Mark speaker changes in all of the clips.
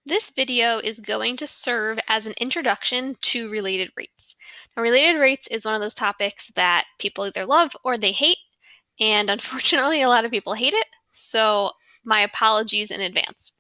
Speaker 1: This video is going to serve as an introduction to related rates. Now, related rates is one of those topics that people either love or they hate, and unfortunately, a lot of people hate it, so my apologies in advance.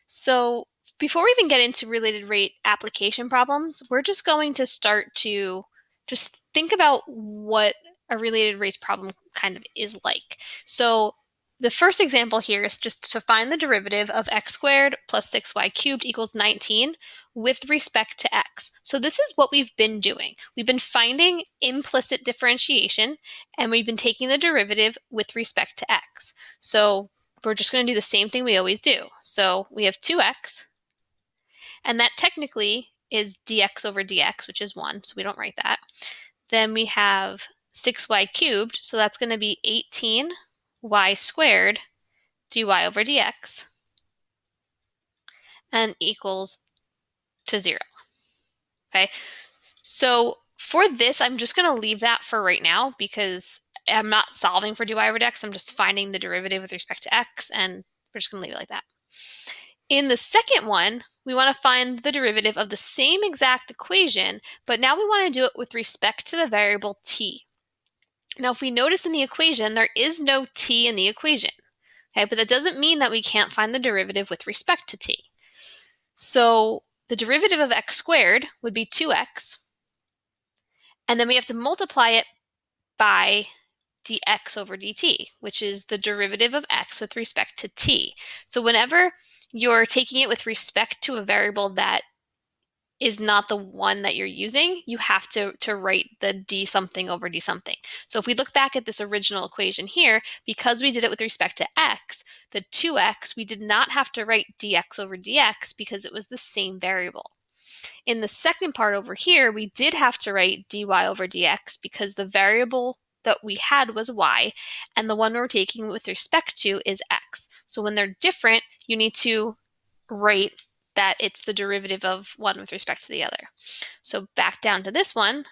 Speaker 1: So, before we even get into related rate application problems, we're just going to start to just think about what a related rates problem kind of is like. So, the first example here is just to find the derivative of x squared plus 6y cubed equals 19 with respect to x. So this is what we've been doing. We've been finding implicit differentiation, and we've been taking the derivative with respect to x. So we're just going to do the same thing we always do. So we have 2x, and that technically is dx over dx, which is 1, so we don't write that. Then we have 6y cubed, so that's going to be 18y squared dy over dx, and equals to 0. Okay, so for this, I'm just going to leave that for right now because I'm not solving for dy over dx. I'm just finding the derivative with respect to x, and we're just going to leave it like that. In the second one, we want to find the derivative of the same exact equation, but now we want to do it with respect to the variable t. Now, if we notice in the equation, there is no t in the equation, okay, but that doesn't mean that we can't find the derivative with respect to t. So the derivative of x squared would be 2x, and then we have to multiply it by dx over dt, which is the derivative of x with respect to t. So whenever you're taking it with respect to a variable that is not the one that you're using, you have to write the d something over d something. So if we look back at this original equation here, because we did it with respect to x, the 2x, we did not have to write dx over dx because it was the same variable. In the second part over here, we did have to write dy over dx because the variable that we had was y, and the one we're taking with respect to is x. So when they're different, you need to write that it's the derivative of one with respect to the other. So back down to this one,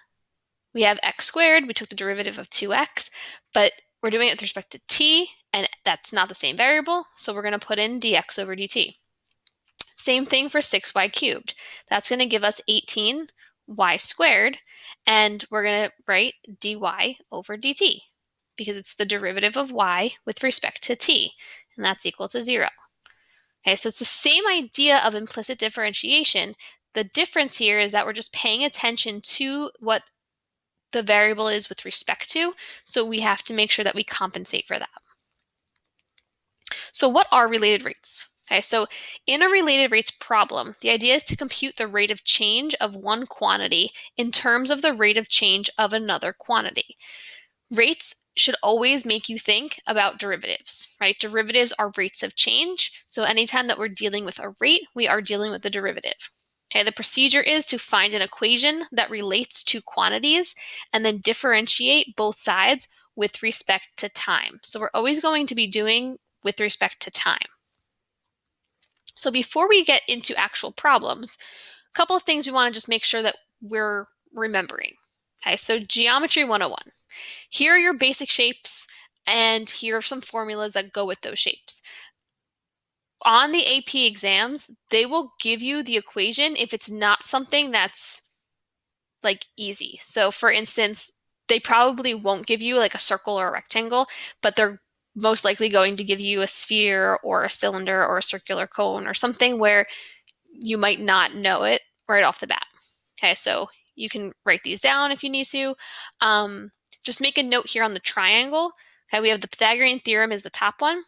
Speaker 1: we have x squared. We took the derivative of 2x, but we're doing it with respect to t, and that's not the same variable, so we're going to put in dx over dt. Same thing for 6y cubed. That's going to give us 18y squared, and we're going to write dy over dt because it's the derivative of y with respect to t, and that's equal to 0. Okay, so it's the same idea of implicit differentiation. The difference here is that we're just paying attention to what the variable is with respect to, so we have to make sure that we compensate for that. So what are related rates? Okay, so in a related rates problem, the idea is to compute the rate of change of one quantity in terms of the rate of change of another quantity. Rates should always make you think about derivatives, right? Derivatives are rates of change. So anytime that we're dealing with a rate, we are dealing with the derivative. Okay, the procedure is to find an equation that relates to quantities and then differentiate both sides with respect to time. So we're always going to be doing with respect to time. So before we get into actual problems, a couple of things we want to just make sure that we're remembering. Okay, so Geometry 101. Here are your basic shapes, and here are some formulas that go with those shapes. On the AP exams, they will give you the equation if it's not something that's like easy. So for instance, they probably won't give you like a circle or a rectangle, but they're most likely going to give you a sphere or a cylinder or a circular cone or something where you might not know it right off the bat. Okay, so you can write these down if you need to. Just make a note here on the triangle. Okay, we have the Pythagorean theorem is the top one.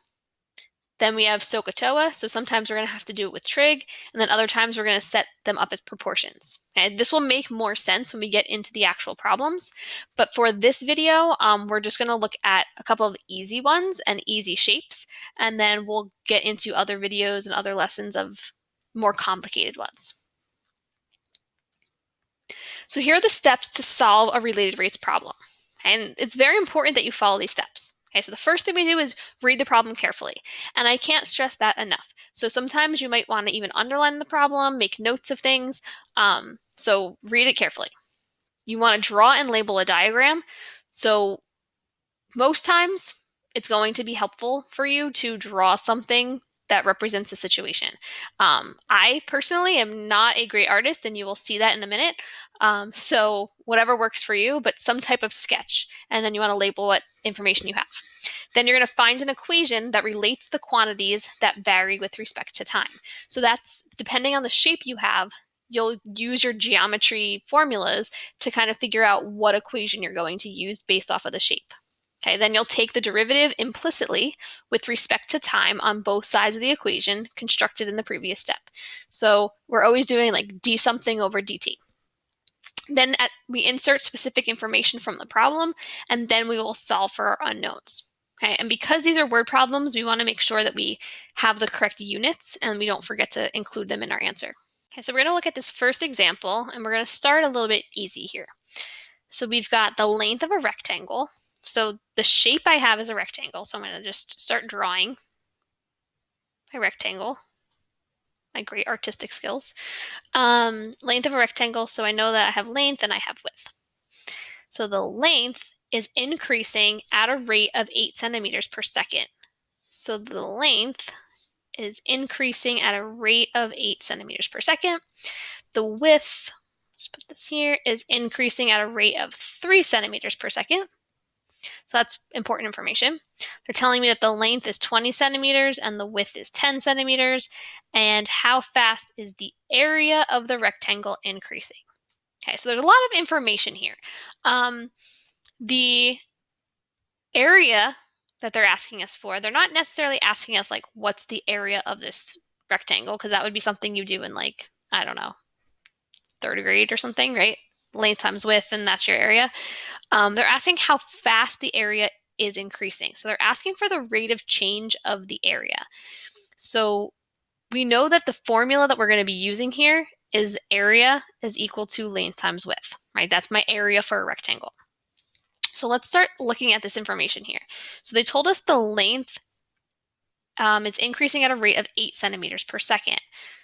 Speaker 1: Then we have SOHCAHTOA, so sometimes we're going to have to do it with trig, and then other times we're going to set them up as proportions. Okay, this will make more sense when we get into the actual problems, but for this video, we're just going to look at a couple of easy ones and easy shapes, and then we'll get into other videos and other lessons of more complicated ones. So here are the steps to solve a related rates problem, and it's very important that you follow these steps. Okay, so the first thing we do is read the problem carefully, and I can't stress that enough. So sometimes you might want to even underline the problem, make notes of things, so read it carefully. You want to draw and label a diagram. So most times it's going to be helpful for you to draw something that represents the situation. I personally am not a great artist, and you will see that in a minute. So whatever works for you, but some type of sketch, and then you want to label what information you have. Then you're going to find an equation that relates the quantities that vary with respect to time. So that's depending on the shape you have, you'll use your geometry formulas to kind of figure out what equation you're going to use based off of the shape. Okay, then you'll take the derivative implicitly with respect to time on both sides of the equation constructed in the previous step. So we're always doing like d something over dt. Then we insert specific information from the problem, and then we will solve for our unknowns. Okay, and because these are word problems, we want to make sure that we have the correct units and we don't forget to include them in our answer. Okay, so we're going to look at this first example, and we're going to start a little bit easy here. So we've got the length of a rectangle. So the shape I have is a rectangle, so I'm going to just start drawing my rectangle. My great artistic skills. Length of a rectangle, so I know that I have length and I have width. So the length is increasing at a rate of 8 centimeters per second. So the length is increasing at a rate of 8 centimeters per second. The width, let's put this here, is increasing at a rate of 3 centimeters per second. So that's important information. They're telling me that the length is 20 centimeters and the width is 10 centimeters. And how fast is the area of the rectangle increasing? Okay, so there's a lot of information here. The area that they're asking us for, they're not necessarily asking us like, what's the area of this rectangle? Because that would be something you do in like, I don't know, third grade or something, right? Length times width, and that's your area. They're asking how fast the area is increasing. So they're asking for the rate of change of the area. So we know that the formula that we're going to be using here is area is equal to length times width, right? That's my area for a rectangle. So let's start looking at this information here. So they told us the length is increasing at a rate of 8 centimeters per second.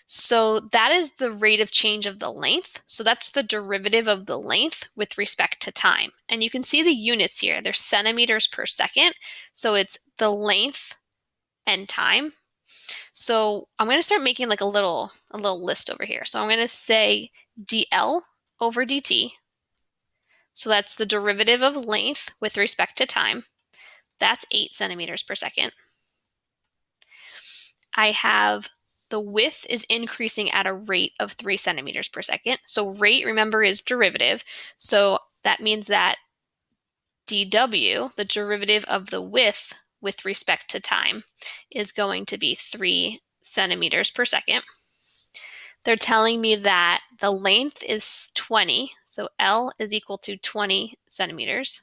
Speaker 1: So that is the rate of change of the length. So that's the derivative of the length with respect to time. And you can see the units here. They're centimeters per second. So it's the length and time. So I'm going to start making like a little list over here. So I'm going to say dl over dt. So that's the derivative of length with respect to time. That's 8 centimeters per second. I have the width is increasing at a rate of 3 centimeters per second. So rate, remember, is derivative. So that means that dw, the derivative of the width with respect to time, is going to be 3 centimeters per second. They're telling me that the length is 20. So L is equal to 20 centimeters.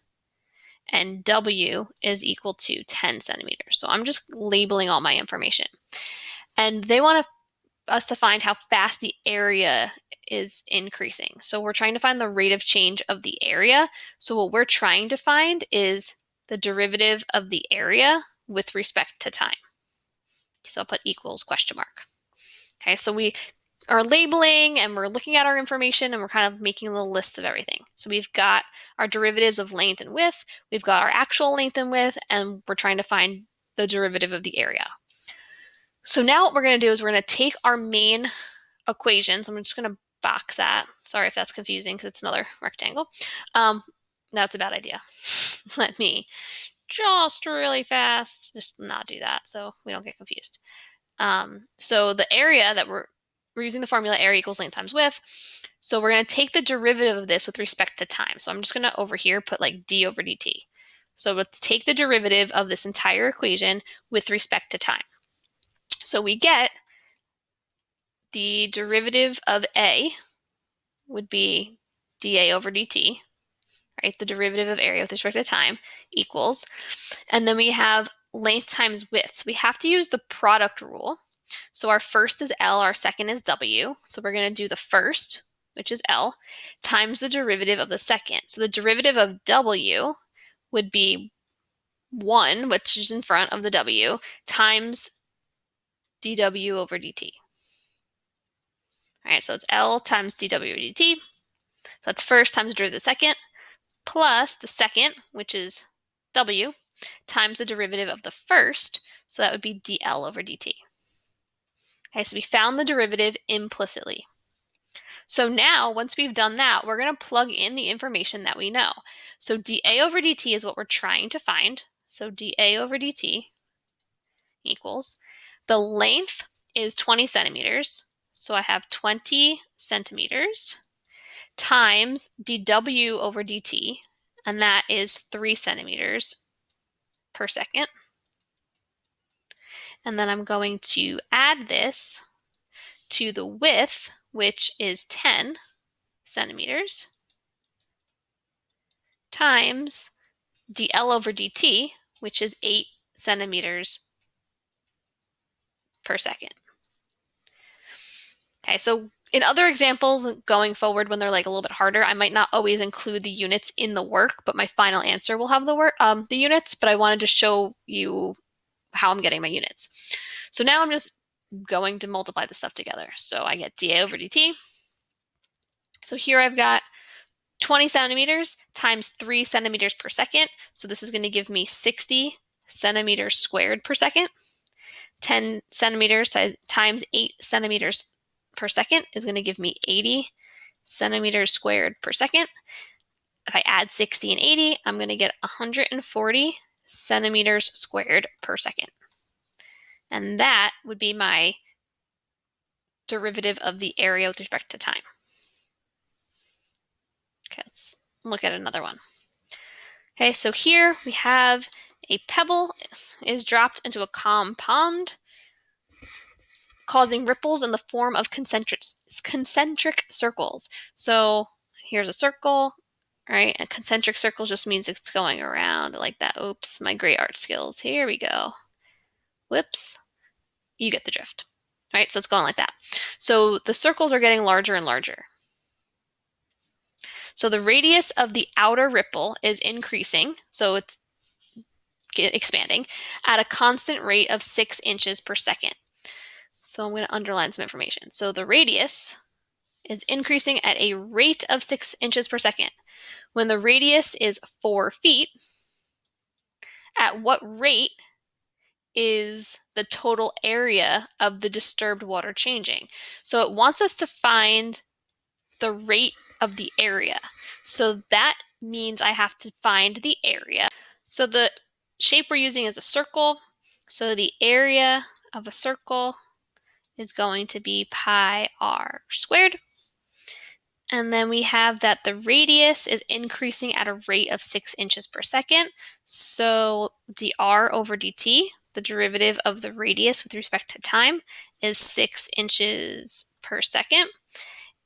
Speaker 1: And W is equal to 10 centimeters. So I'm just labeling all my information. And they want us to find how fast the area is increasing. So we're trying to find the rate of change of the area. So what we're trying to find is the derivative of the area with respect to time. So I'll put equals question mark. Okay, so we are labeling and we're looking at our information and we're kind of making little lists of everything. So we've got our derivatives of length and width, we've got our actual length and width, and we're trying to find the derivative of the area. So now what we're going to do is we're going to take our main equation. So I'm just going to box that. Sorry if that's confusing because it's another rectangle. That's a bad idea. Let me just really fast just not do that so we don't get confused. So the area that we're using the formula area equals length times width. So we're going to take the derivative of this with respect to time. So I'm just going to over here put like d over dt. So let's take the derivative of this entire equation with respect to time. So we get the derivative of a would be dA over dt, right? The derivative of area with respect to time equals, and then we have length times width. So we have to use the product rule. So our first is L, our second is W. So we're going to do the first, which is L, times the derivative of the second. So the derivative of W would be 1, which is in front of the W, times dW over dt. All right, so it's L times dW over dt. So that's first times the derivative of the second, plus the second, which is W, times the derivative of the first. So that would be dL over dt. Okay, so we found the derivative implicitly. So now, once we've done that, we're going to plug in the information that we know. So dA over dt is what we're trying to find. So dA over dt equals, the length is 20 centimeters. So I have 20 centimeters times dw over dt, and that is 3 centimeters per second. And then I'm going to add this to the width, which is 10 centimeters, times dl over dt, which is 8 centimeters per second. Okay, so in other examples going forward, when they're like a little bit harder, I might not always include the units in the work, but my final answer will have the units. But I wanted to show you how I'm getting my units. So now I'm just going to multiply the stuff together. So I get dA over dt. So here I've got 20 centimeters times 3 centimeters per second. So this is going to give me 60 centimeters squared per second. 10 centimeters times 8 centimeters per second is going to give me 80 centimeters squared per second. If I add 60 and 80, I'm going to get 140 centimeters squared per second. And that would be my derivative of the area with respect to time. Okay, let's look at another one. Okay, so here we have a pebble is dropped into a calm pond, causing ripples in the form of concentric circles. So here's a circle, right? And concentric circles just means it's going around like that. Oops, my great art skills. Here we go. Whoops. You get the drift, right? So it's going like that. So the circles are getting larger and larger. So the radius of the outer ripple is increasing, so it's expanding at a constant rate of 6 inches per second. So I'm going to underline some information. So the radius is increasing at a rate of 6 inches per second. When the radius is 4 feet, at what rate is the total area of the disturbed water changing? So it wants us to find the rate of the area. So that means I have to find the area. So the shape we're using is a circle. So the area of a circle is going to be pi r squared. And then we have that the radius is increasing at a rate of 6 inches per second. So dr over dt, the derivative of the radius with respect to time, is 6 inches per second.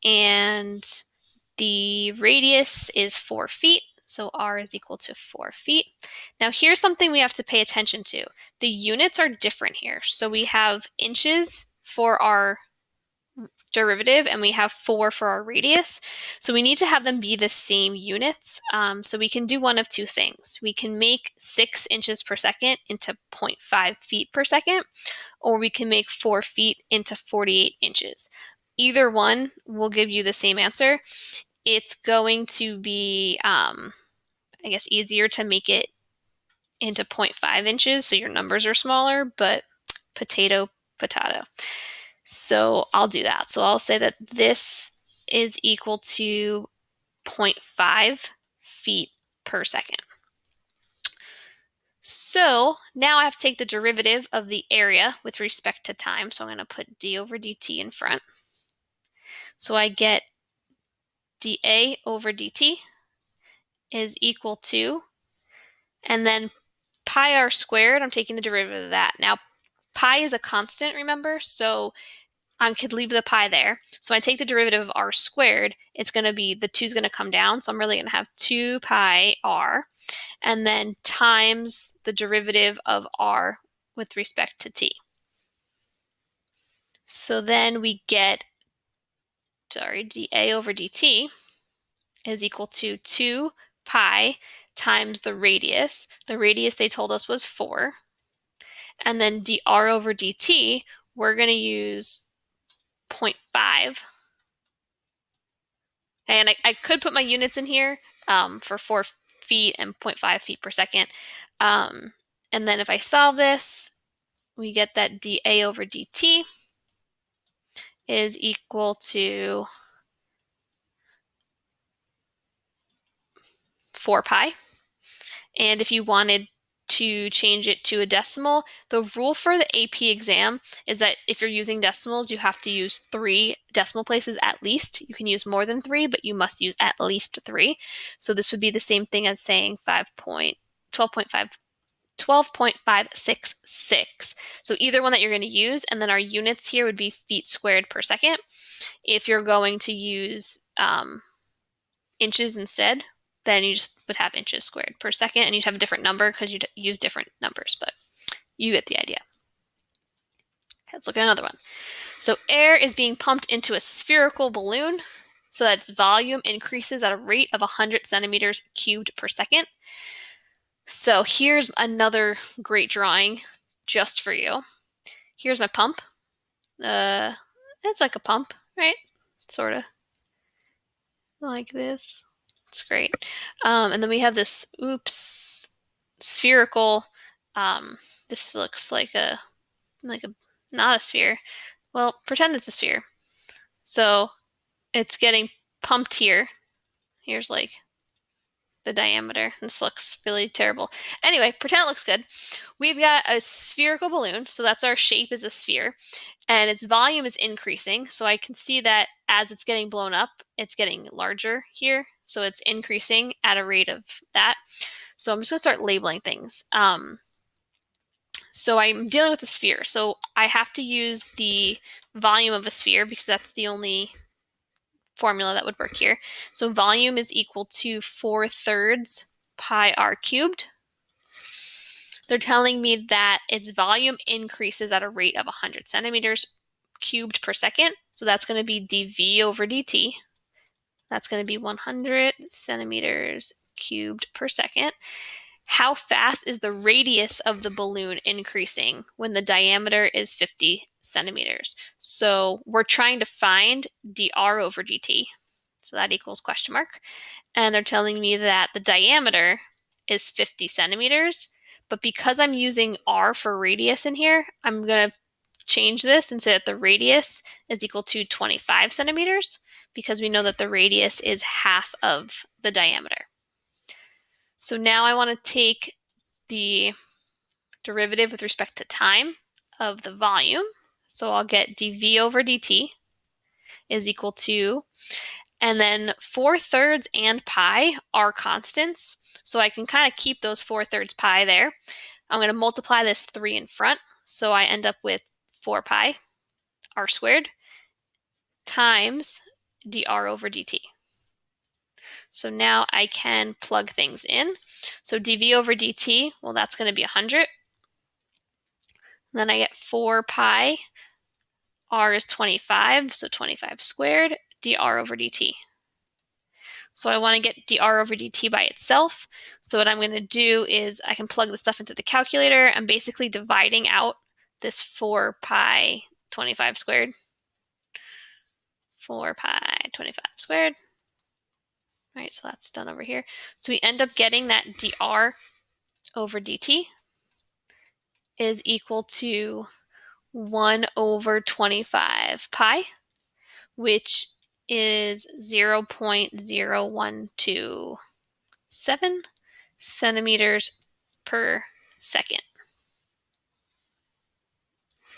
Speaker 1: And the radius is 4 feet, so r is equal to 4 feet. Now here's something we have to pay attention to. The units are different here. So we have inches for our derivative and we have 4 for our radius. So we need to have them be the same units. So we can do one of two things. We can make 6 inches per second into 0.5 feet per second, or we can make 4 feet into 48 inches. Either one will give you the same answer. It's going to be, I guess, easier to make it into 0.5 inches so your numbers are smaller, but potato. So I'll do that. So I'll say that this is equal to 0.5 feet per second. So now I have to take the derivative of the area with respect to time. So I'm going to put d over dt in front. So I get dA over dt is equal to, and then pi r squared, I'm taking the derivative of that. Now, pi is a constant, remember? So I could leave the pi there. So when I take the derivative of r squared, it's going to be, the 2 is going to come down. So I'm really going to have 2 pi r, and then times the derivative of r with respect to t. So then we get, dA over dt is equal to 2 pi times the radius. The radius they told us was 4. And then dr over dt, we're going to use 0.5. And I could put my units in here for 4 feet and 0.5 feet per second. And then if I solve this, we get that dA over dt is equal to 4 pi. And if you wanted to change it to a decimal, the rule for the AP exam is that if you're using decimals, you have to use 3 decimal places at least. You can use more than 3, but you must use at least 3. So this would be the same thing as saying 12.566. So either one that you're going to use, and then our units here would be feet squared per second. If you're going to use inches instead, then you just would have inches squared per second, and you'd have a different number because you'd use different numbers, but you get the idea. Okay, let's look at another one. So air is being pumped into a spherical balloon so that its volume increases at a rate of 100 centimeters cubed per second. So here's another great drawing just for you. Here's my pump. It's like a pump, right? Sort of like this. It's great. And then we have this, spherical. This looks like a not a sphere. Well, pretend it's a sphere. So it's getting pumped here. Here's like the diameter. This looks really terrible. Anyway, pretend it looks good. We've got a spherical balloon, so that's our shape is a sphere, and its volume is increasing. So I can see that as it's getting blown up, it's getting larger here. So it's increasing at a rate of that. So I'm just gonna start labeling things. So I'm dealing with a sphere. So I have to use the volume of a sphere because that's the only formula that would work here. So volume is equal to 4/3 pi r cubed. They're telling me that its volume increases at a rate of 100 centimeters cubed per second. So that's going to be dV over dt. That's going to be 100 centimeters cubed per second. How fast is the radius of the balloon increasing when the diameter is 50 centimeters? So we're trying to find dr over dt. So that equals question mark. And they're telling me that the diameter is 50 centimeters. But because I'm using r for radius in here, I'm going to change this and say that the radius is equal to 25 centimeters because we know that the radius is half of the diameter. So now I want to take the derivative with respect to time of the volume. So I'll get dV over dt is equal to, and then 4/3 and pi are constants. So I can kind of keep those 4/3 pi there. I'm going to multiply this 3 in front. So I end up with 4 pi r squared times dr over dt. So now I can plug things in. So dV over dt, well, that's going to be 100. Then I get 4 pi, r is 25, so 25 squared, dr over dt. So I want to get dr over dt by itself. So what I'm going to do is I can plug the stuff into the calculator. I'm basically dividing out this 4 pi 25 squared. 4 pi 25 squared. All right, so that's done over here. So we end up getting that dr over dt is equal to 1 over 25 pi, which is 0.0127 centimeters per second.